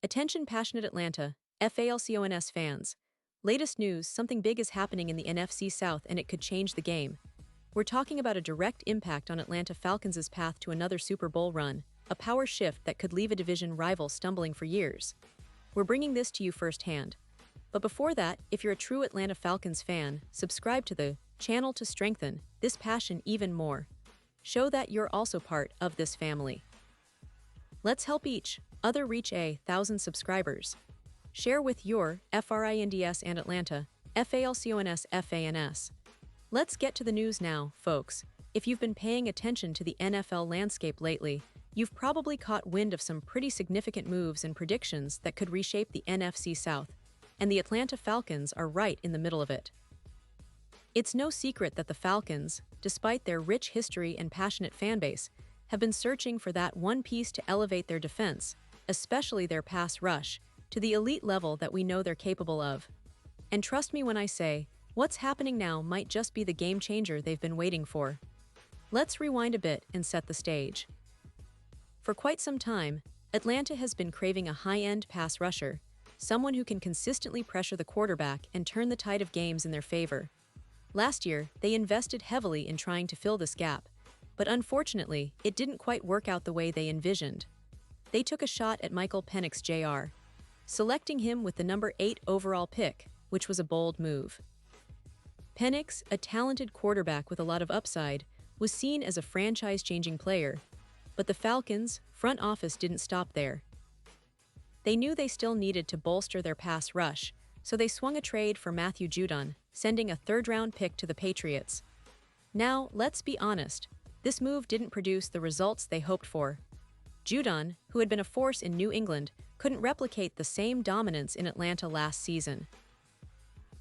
Attention passionate Atlanta, Falcons fans. Latest news, something big is happening in the NFC South and it could change the game. We're talking about a direct impact on Atlanta Falcons' path to another Super Bowl run, a power shift that could leave a division rival stumbling for years. We're bringing this to you firsthand. But before that, if you're a true Atlanta Falcons fan, subscribe to the channel to strengthen this passion even more. Show that you're also part of this family. Let's help each other reach 1,000 subscribers. Share with your friends and Atlanta, Falcons fans. Let's get to the news now, folks. If you've been paying attention to the NFL landscape lately, you've probably caught wind of some pretty significant moves and predictions that could reshape the NFC South, and the Atlanta Falcons are right in the middle of it. It's no secret that the Falcons, despite their rich history and passionate fanbase, have been searching for that one piece to elevate their defense, especially their pass rush, to the elite level that we know they're capable of. And trust me when I say, what's happening now might just be the game changer they've been waiting for. Let's rewind a bit and set the stage. For quite some time, Atlanta has been craving a high-end pass rusher, someone who can consistently pressure the quarterback and turn the tide of games in their favor. Last year, they invested heavily in trying to fill this gap, but unfortunately, it didn't quite work out the way they envisioned. They took a shot at Michael Penix Jr., selecting him with the number 8 overall pick, which was a bold move. Penix, a talented quarterback with a lot of upside, was seen as a franchise-changing player, but the Falcons' front office didn't stop there. They knew they still needed to bolster their pass rush, so they swung a trade for Matthew Judon, sending a third-round pick to the Patriots. Now, let's be honest, this move didn't produce the results they hoped for. Judon, who had been a force in New England, couldn't replicate the same dominance in Atlanta last season.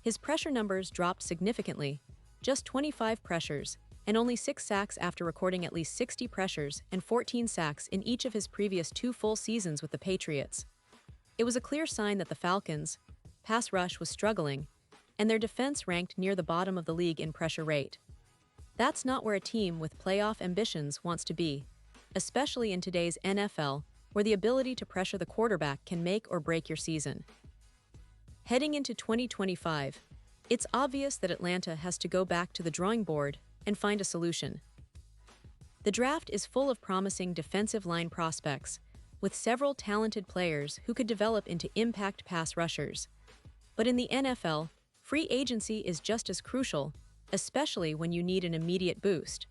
His pressure numbers dropped significantly, just 25 pressures, and only 6 sacks after recording at least 60 pressures and 14 sacks in each of his previous 2 full seasons with the Patriots. It was a clear sign that the Falcons' pass rush was struggling, and their defense ranked near the bottom of the league in pressure rate. That's not where a team with playoff ambitions wants to be, especially in today's NFL, where the ability to pressure the quarterback can make or break your season. Heading into 2025, it's obvious that Atlanta has to go back to the drawing board and find a solution. The draft is full of promising defensive line prospects, with several talented players who could develop into impact pass rushers. But in the NFL, free agency is just as crucial, especially when you need an immediate boost.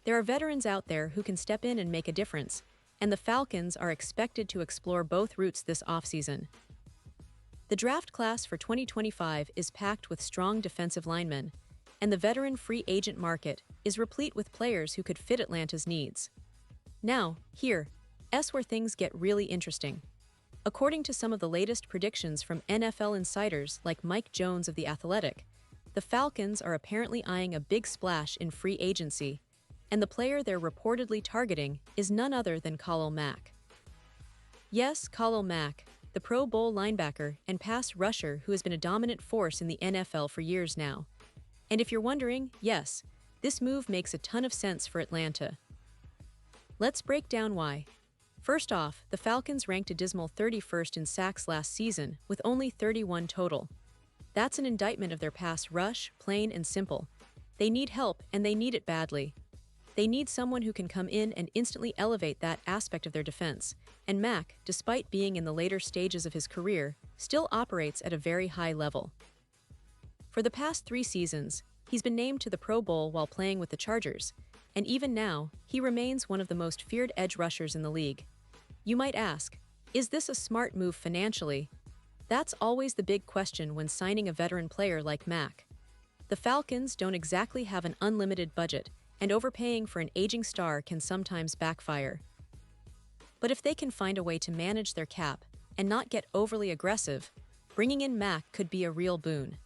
There are veterans out there who can step in and make a difference, and the Falcons are expected to explore both routes this offseason. The draft class for 2025 is packed with strong defensive linemen, and the veteran free agent market is replete with players who could fit Atlanta's needs. Now, here's where things get really interesting. According to some of the latest predictions from NFL insiders like Mike Jones of The Athletic, the Falcons are apparently eyeing a big splash in free agency, and the player they're reportedly targeting is none other than Khalil Mack. Yes, Khalil Mack, the Pro Bowl linebacker and pass rusher who has been a dominant force in the NFL for years now. And if you're wondering, yes, this move makes a ton of sense for Atlanta. Let's break down why. First off, the Falcons ranked a dismal 31st in sacks last season, with only 31 total. That's an indictment of their pass rush, plain and simple. They need help, and they need it badly. They need someone who can come in and instantly elevate that aspect of their defense, and Mack, despite being in the later stages of his career, still operates at a very high level. For the past 3 seasons, he's been named to the Pro Bowl while playing with the Chargers, and even now, he remains one of the most feared edge rushers in the league. You might ask, is this a smart move financially? That's always the big question when signing a veteran player like Mack. The Falcons don't exactly have an unlimited budget, and overpaying for an aging star can sometimes backfire. But if they can find a way to manage their cap and not get overly aggressive, bringing in Mack could be a real boon.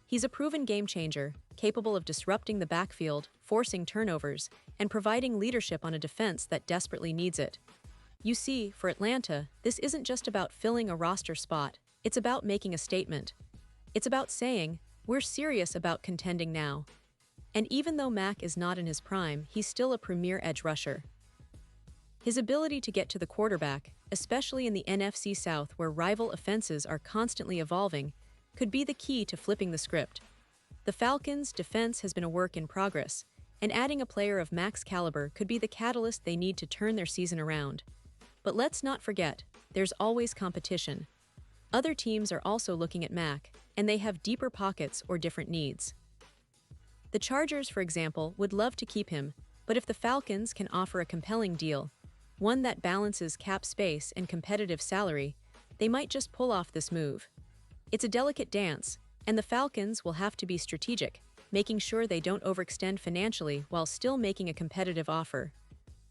He's a proven game changer, capable of disrupting the backfield, forcing turnovers, and providing leadership on a defense that desperately needs it. You see, for Atlanta, this isn't just about filling a roster spot, it's about making a statement. It's about saying, we're serious about contending now. And even though Mack is not in his prime, he's still a premier edge rusher. His ability to get to the quarterback, especially in the NFC South where rival offenses are constantly evolving, could be the key to flipping the script. The Falcons' defense has been a work in progress, and adding a player of Mack's caliber could be the catalyst they need to turn their season around. But let's not forget, there's always competition. Other teams are also looking at Mack, and they have deeper pockets or different needs. The Chargers, for example, would love to keep him, but if the Falcons can offer a compelling deal, one that balances cap space and competitive salary, they might just pull off this move. It's a delicate dance, and the Falcons will have to be strategic, making sure they don't overextend financially while still making a competitive offer.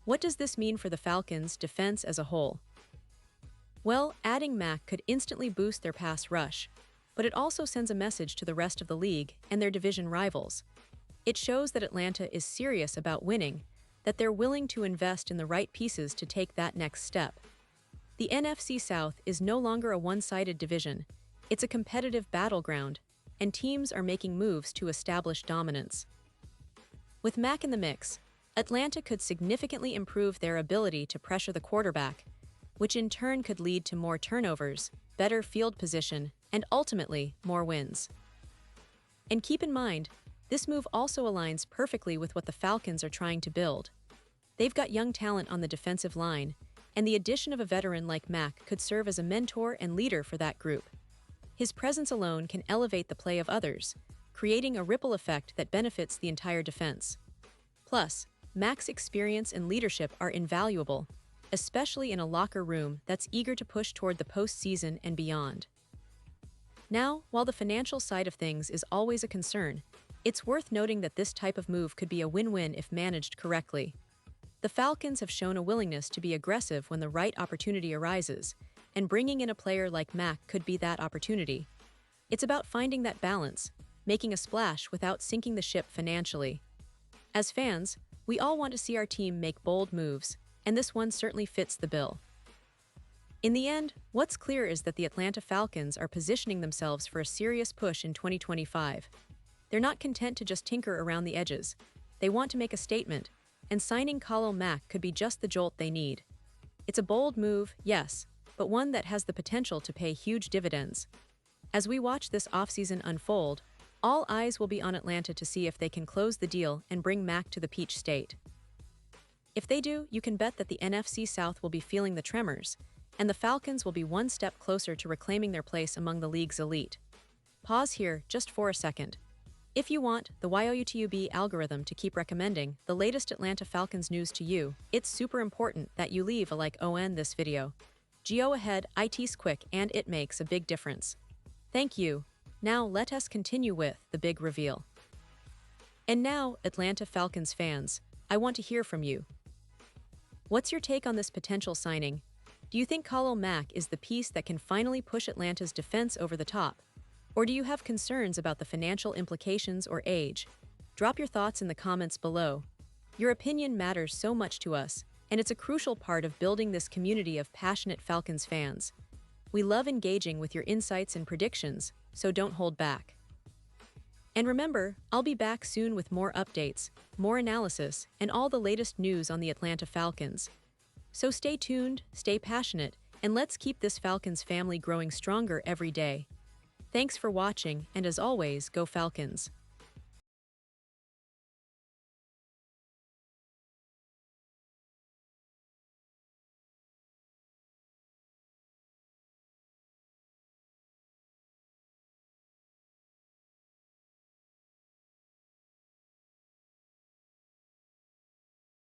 What does this mean for the Falcons' defense as a whole? Well, adding Mack could instantly boost their pass rush, but it also sends a message to the rest of the league and their division rivals. It shows that Atlanta is serious about winning, that they're willing to invest in the right pieces to take that next step. The NFC South is no longer a one-sided division. It's a competitive battleground, and teams are making moves to establish dominance. With Mack in the mix, Atlanta could significantly improve their ability to pressure the quarterback, which in turn could lead to more turnovers, better field position, and ultimately, more wins. And keep in mind, this move also aligns perfectly with what the Falcons are trying to build. They've got young talent on the defensive line, and the addition of a veteran like Mack could serve as a mentor and leader for that group. His presence alone can elevate the play of others, creating a ripple effect that benefits the entire defense. Plus, Mack's experience and leadership are invaluable, especially in a locker room that's eager to push toward the postseason and beyond. Now, while the financial side of things is always a concern, it's worth noting that this type of move could be a win-win if managed correctly. The Falcons have shown a willingness to be aggressive when the right opportunity arises, and bringing in a player like Mack could be that opportunity. It's about finding that balance, making a splash without sinking the ship financially. As fans, we all want to see our team make bold moves, and this one certainly fits the bill. In the end, what's clear is that the Atlanta Falcons are positioning themselves for a serious push in 2025. They're not content to just tinker around the edges. They want to make a statement, and signing Khalil Mack could be just the jolt they need. It's a bold move, yes, but one that has the potential to pay huge dividends. As we watch this offseason unfold, all eyes will be on Atlanta to see if they can close the deal and bring Mack to the Peach State. If they do, you can bet that the NFC South will be feeling the tremors, and the Falcons will be one step closer to reclaiming their place among the league's elite. Pause here just for a second. If you want the YouTube algorithm to keep recommending the latest Atlanta Falcons news to you, it's super important that you leave a like on this video. Go ahead, it's quick and it makes a big difference. Thank you. Now let us continue with the big reveal. And now, Atlanta Falcons fans, I want to hear from you. What's your take on this potential signing? Do you think Khalil Mack is the piece that can finally push Atlanta's defense over the top? Or do you have concerns about the financial implications or age? Drop your thoughts in the comments below. Your opinion matters so much to us, and it's a crucial part of building this community of passionate Falcons fans. We love engaging with your insights and predictions, so don't hold back. And remember, I'll be back soon with more updates, more analysis, and all the latest news on the Atlanta Falcons. So stay tuned, stay passionate, and let's keep this Falcons family growing stronger every day. Thanks for watching, and as always, go Falcons!